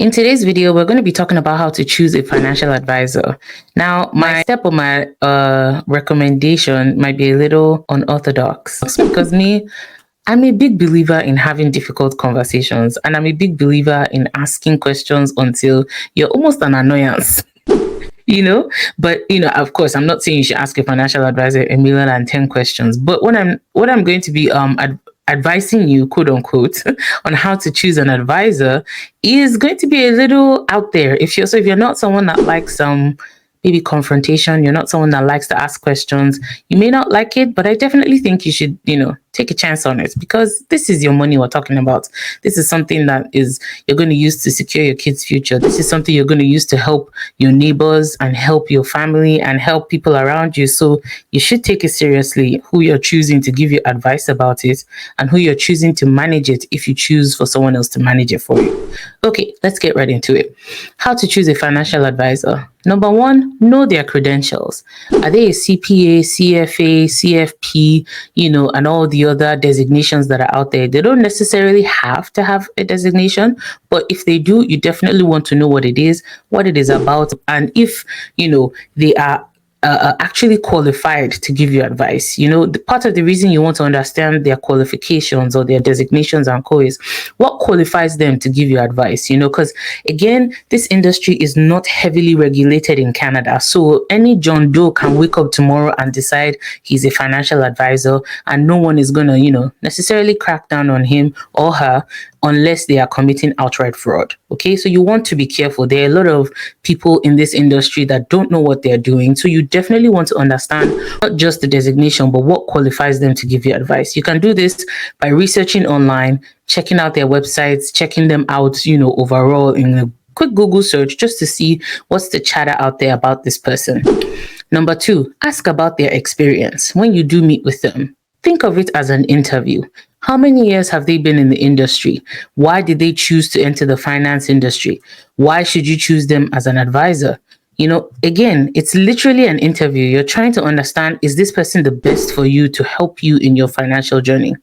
In today's video, we're going to be talking about how to choose a financial advisor. Now, my step or my recommendation might be a little unorthodox because I'm a big believer in having difficult conversations, and I'm a big believer in asking questions until you're almost an annoyance. But of course, I'm not saying you should ask a financial advisor 1,010,000 questions, but what I'm going to be advising you, quote unquote, on how to choose an advisor is going to be a little out there. If you're not someone that likes maybe confrontation, you're not someone that likes to ask questions, you may not like it, but I definitely think you should, take a chance on it, because this is your money we're talking about. This is something that you're going to use to secure your kids' future. This is something you're going to use to help your neighbors and help your family and help people around you. So you should take it seriously who you're choosing to give you advice about it and who you're choosing to manage it if you choose for someone else to manage it for you. Okay, let's get right into it. How to choose a financial advisor. Number one, know their credentials. Are they a CPA, CFA, CFP, and all the other designations that are out there? They don't necessarily have to have a designation, but if they do, you definitely want to know what it is about, and if, they are actually qualified to give you advice. Part of the reason you want to understand their qualifications or their designations and co is what qualifies them to give you advice, because again, this industry is not heavily regulated in Canada. So any John Doe can wake up tomorrow and decide he's a financial advisor, and no one is going to, necessarily crack down on him or her unless they are committing outright fraud. Okay, so you want to be careful. There are a lot of people in this industry that don't know what they're doing. So you definitely want to understand not just the designation, but what qualifies them to give you advice. You can do this by researching online, checking out their websites, checking them out, overall in a quick Google search just to see what's the chatter out there about this person. Number two, ask about their experience. When you do meet with them, think of it as an interview. How many years have they been in the industry? Why did they choose to enter the finance industry? Why should you choose them as an advisor? Again, it's literally an interview. You're trying to understand, is this person the best for you to help you in your financial journey?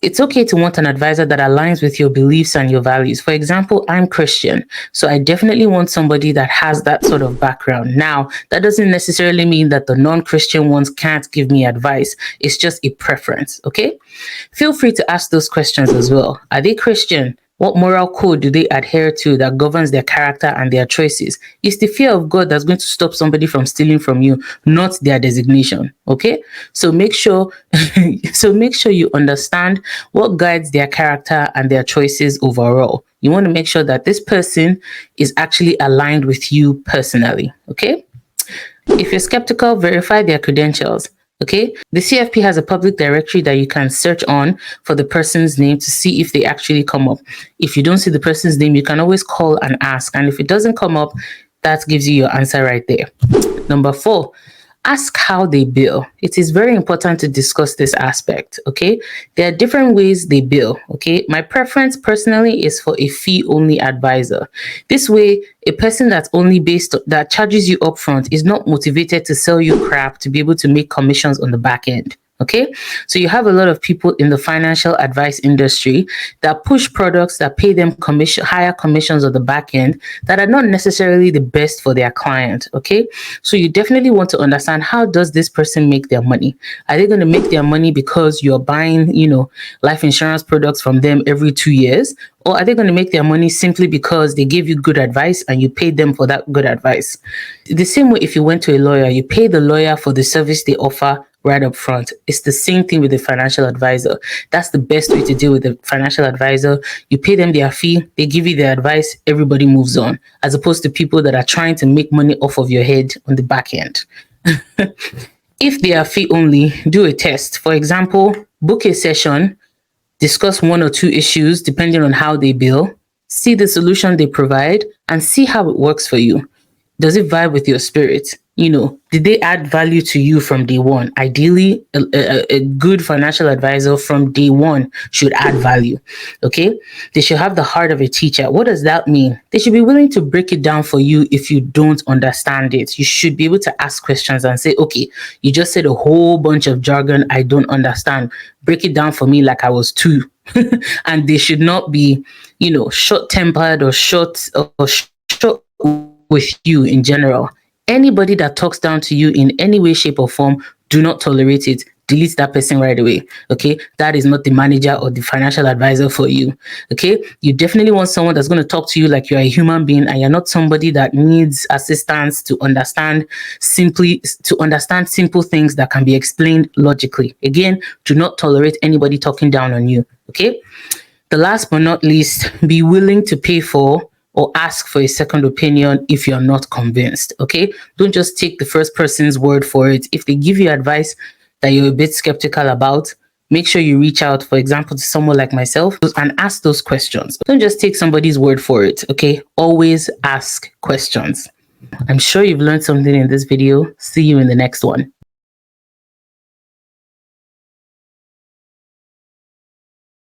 It's okay to want an advisor that aligns with your beliefs and your values. For example, I'm Christian, so I definitely want somebody that has that sort of background. Now, that doesn't necessarily mean that the non-Christian ones can't give me advice. It's just a preference, okay? Feel free to ask those questions as well. Are they Christian? What moral code do they adhere to that governs their character and their choices? It's the fear of God that's going to stop somebody from stealing from you, not their designation. Okay? So make sure you understand what guides their character and their choices overall. You want to make sure that this person is actually aligned with you personally. Okay? If you're skeptical, verify their credentials. Okay, the CFP has a public directory that you can search on for the person's name to see if they actually come up. If you don't see the person's name, you can always call and ask. And if it doesn't come up, that gives you your answer right there. Number four, ask how they bill. It is very important to discuss this aspect, okay? There are different ways they bill, okay? My preference personally is for a fee-only advisor. This way, a person that charges you upfront is not motivated to sell you crap to be able to make commissions on the back end. Okay, so you have a lot of people in the financial advice industry that push products that pay them higher commissions on the back end that are not necessarily the best for their client. Okay, so you definitely want to understand, how does this person make their money? Are they going to make their money because you're buying, life insurance products from them every 2 years? Or are they going to make their money simply because they gave you good advice and you paid them for that good advice? The same way, if you went to a lawyer, you pay the lawyer for the service they offer right up front. It's the same thing with the financial advisor. That's the best way to deal with the financial advisor. You pay them their fee, they give you their advice, everybody moves on, as opposed to people that are trying to make money off of your head on the back end. If they are fee only, do a test. For example, book a session, discuss one or two issues depending on how they bill, see the solution they provide, and see how it works for you. Does it vibe with your spirit? Did they add value to you from day one? Ideally, a good financial advisor from day one should add value. Okay? They should have the heart of a teacher. What does that mean? They should be willing to break it down for you if you don't understand it. You should be able to ask questions and say, okay, you just said a whole bunch of jargon I don't understand. Break it down for me like I was two. And they should not be, short tempered or short with you in general. Anybody that talks down to you in any way, shape, or form, do not tolerate it. Delete that person right away. Okay. That is not the manager or the financial advisor for you. Okay. You definitely want someone that's going to talk to you like you're a human being and you're not somebody that needs assistance to understand simple things that can be explained logically. Again, do not tolerate anybody talking down on you. Okay. The last but not least, be willing to pay for or ask for a second opinion if you're not convinced. Okay. Don't just take the first person's word for it. If they give you advice that you're a bit skeptical about, make sure you reach out, for example, to someone like myself and ask those questions. Don't just take somebody's word for it. Okay. Always ask questions. I'm sure you've learned something in this video. See you in the next one.